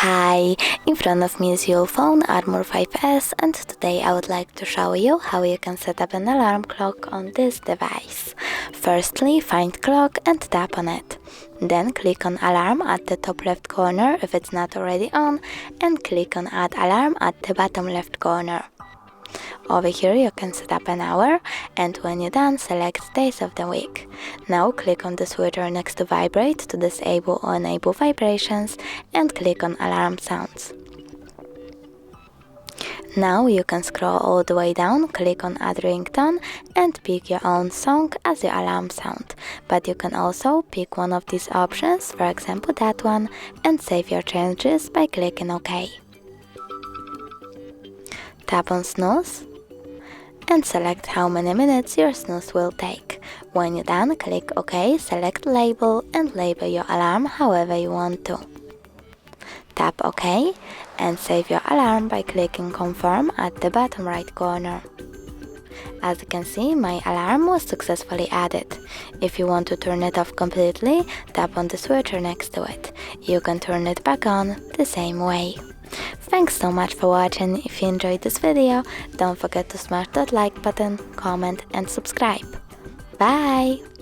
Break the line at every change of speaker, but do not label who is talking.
Hi, in front of me is ULEFONE Armor 5S, and today I would like to show you how you can set up an alarm clock on this device. Firstly, find clock and tap on it. Then click on alarm at the top left corner if it's not already on, and click on add alarm at the bottom left corner. Over here you can set up an hour, and when you're done, select days of the week. Now click on the switcher next to vibrate to disable or enable vibrations, and click on alarm sounds. Now you can scroll all the way down, click on add ringtone, and pick your own song as your alarm sound. But you can also pick one of these options, for example that one, and save your changes by clicking OK. Tap on snooze and select how many minutes your snooze will take. When you're done, click OK, select label, and label your alarm however you want to. Tap OK and save your alarm by clicking confirm at the bottom right corner. As you can see, my alarm was successfully added. If you want to turn it off completely, tap on the switcher next to it. You can turn it back on the same way. Thanks so much for watching. If you enjoyed this video, don't forget to smash that like button, comment and subscribe. Bye!